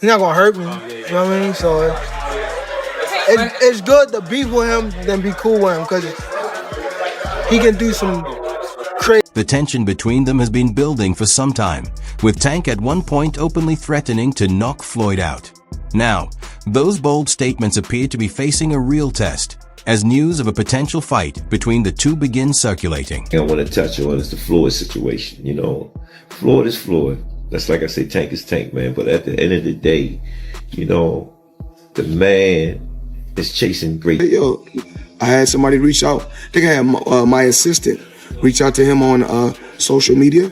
He's not gonna hurt me. You know what I mean? So it's good to beef with him than be cool with him because he can do some crazy. The tension between them has been building for some time, with Tank at one point openly threatening to knock Floyd out. Now, those bold statements appear to be facing a real test, as news of a potential fight between the two begins circulating. I want to touch on is the Floyd situation. You know, Floyd is Floyd. That's like I say, Tank is Tank, man. But at the end of the day, you know, the man is chasing great. Hey, yo, I had somebody reach out. I think I had my assistant reach out to him on social media.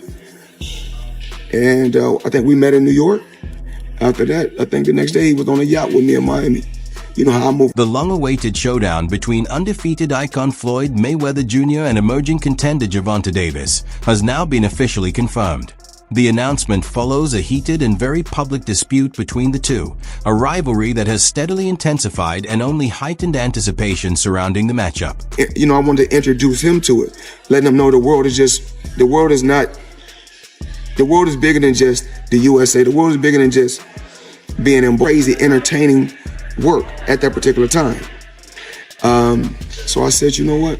And I think we met in New York. After that, I think the next day he was on a yacht with me in Miami. You know how I move. The long-awaited showdown between undefeated icon Floyd Mayweather Jr. and emerging contender Gervonta Davis has now been officially confirmed. The announcement follows a heated and very public dispute between the two, a rivalry that has steadily intensified and only heightened anticipation surrounding the matchup. You know, I wanted to introduce him to it, letting him know the world is bigger than just the USA. The world is bigger than just being in crazy, entertaining work at that particular time. So I said, you know what?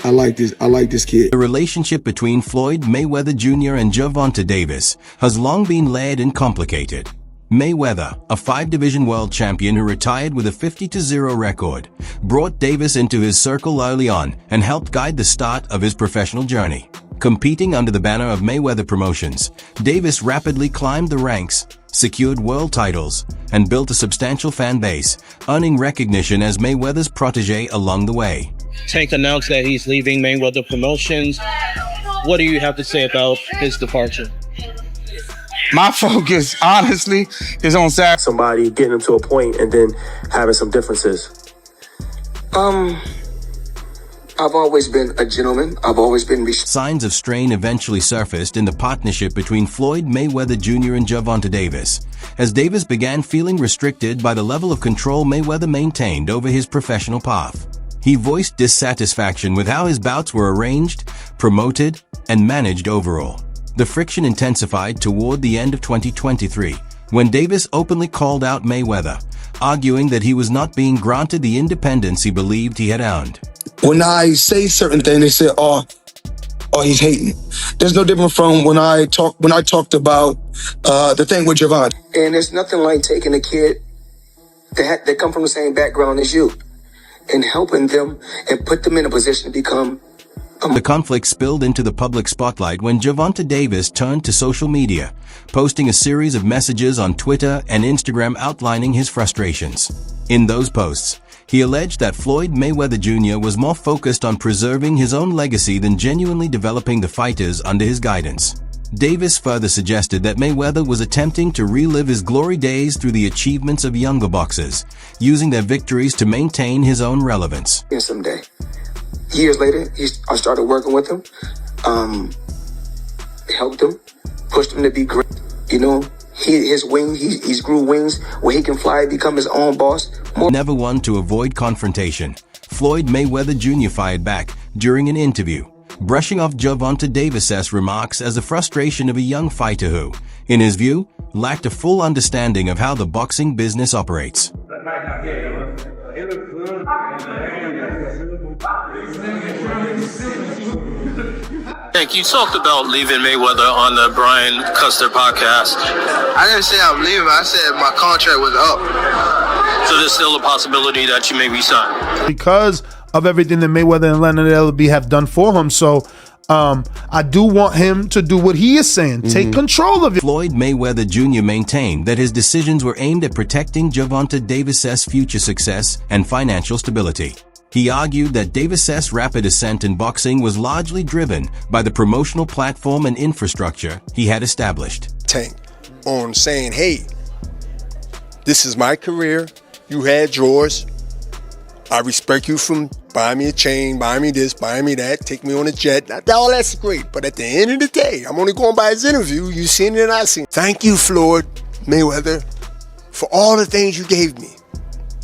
I like this kid. The relationship between Floyd Mayweather Jr. and Gervonta Davis has long been layered and complicated. Mayweather, a 5-division world champion who retired with a 50-0 record, brought Davis into his circle early on and helped guide the start of his professional journey. Competing under the banner of Mayweather Promotions, Davis rapidly climbed the ranks, secured world titles, and built a substantial fan base, earning recognition as Mayweather's protege along the way. Tank announced that he's leaving Mayweather Promotions. What do you have to say about his departure? My focus, honestly, is on Saturday. Somebody getting him to a point and then having some differences. I've always been a gentleman. I've always been Signs of strain eventually surfaced in the partnership between Floyd Mayweather Jr. and Gervonta Davis, as Davis began feeling restricted by the level of control Mayweather maintained over his professional path. He voiced dissatisfaction with how his bouts were arranged, promoted, and managed overall. The friction intensified toward the end of 2023, when Davis openly called out Mayweather, arguing that he was not being granted the independence he believed he had earned. When I say certain things, they say, oh, he's hating. There's no different from when I talked about the thing with Gervonta. And it's nothing like taking a kid that come from the same background as you and helping them and put them in a position to become. The conflict spilled into the public spotlight when Gervonta Davis turned to social media, posting a series of messages on Twitter and Instagram outlining his frustrations. In those posts, he alleged that Floyd Mayweather Jr. was more focused on preserving his own legacy than genuinely developing the fighters under his guidance. Davis further suggested that Mayweather was attempting to relive his glory days through the achievements of younger boxers, using their victories to maintain his own relevance. Someday, years later, I started working with him, helped him, pushed him to be great. You know, he's grew wings where he can fly, become his own boss. Never one to avoid confrontation, Floyd Mayweather Jr. fired back during an interview, brushing off Gervonta Davis's remarks as a frustration of a young fighter who, in his view, lacked a full understanding of how the boxing business operates. Tank, you talked about leaving Mayweather on the Brian Custer podcast. I didn't say I'm leaving. I said my contract was up. So there's still a possibility that you may resign. Because of everything that Mayweather and Leonard LB have done for him. So I do want him to do what he is saying. Take control of it. Floyd Mayweather Jr. maintained that his decisions were aimed at protecting Gervonta Davis's future success and financial stability. He argued that Davis's rapid ascent in boxing was largely driven by the promotional platform and infrastructure he had established. Tank on saying, hey, this is my career. You had yours. I respect you from buying me a chain, buying me this, buying me that, take me on a jet. All that's great. But at the end of the day, I'm only going by his interview. You seen it and I seen it. Thank you, Floyd Mayweather, for all the things you gave me.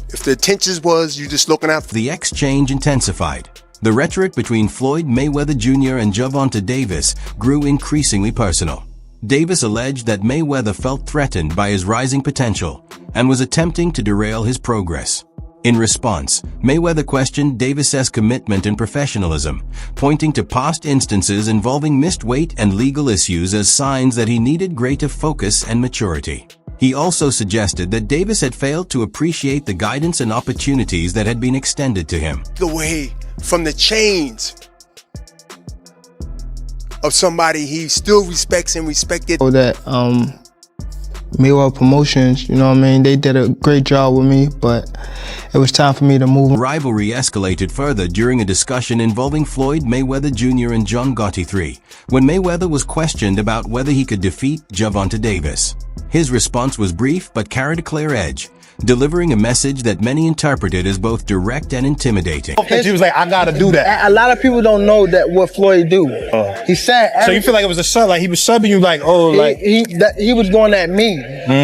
If the intentions was you just looking out for... The exchange intensified. The rhetoric between Floyd Mayweather Jr. and Gervonta Davis grew increasingly personal. Davis alleged that Mayweather felt threatened by his rising potential and was attempting to derail his progress. In response, Mayweather questioned Davis's commitment and professionalism, pointing to past instances involving missed weight and legal issues as signs that he needed greater focus and maturity. He also suggested that Davis had failed to appreciate the guidance and opportunities that had been extended to him. Away from the chains of somebody he still respects and respected. That Mayweather Promotions, you know what I mean, they did a great job with me, but it was time for me to move. The rivalry escalated further during a discussion involving Floyd Mayweather Jr. and John Gotti III, when Mayweather was questioned about whether he could defeat Gervonta Davis. His response was brief but carried a clear edge, delivering a message that many interpreted as both direct and intimidating. He was like, I gotta do that. A lot of people don't know that what Floyd do. He said. So you feel like it was a sub, like he was subbing you, like, oh, like he was going at me.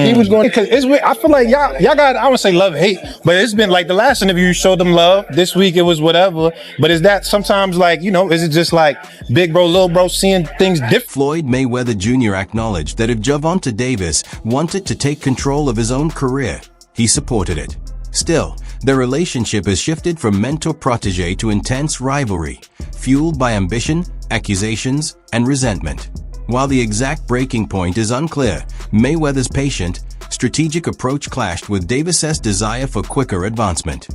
He was going. Because it's weird. I feel like y'all got, I wouldn't say love hate, but it's been like the last interview you showed them love. This week it was whatever. But is that sometimes like, you know, is it just like big bro, little bro seeing things different? Floyd Mayweather Jr. acknowledged that if Gervonta Davis wanted to take control of his own career, he supported it. Still, their relationship has shifted from mentor-protege to intense rivalry, fueled by ambition, accusations, and resentment. While the exact breaking point is unclear, Mayweather's patient, strategic approach clashed with Davis's desire for quicker advancement.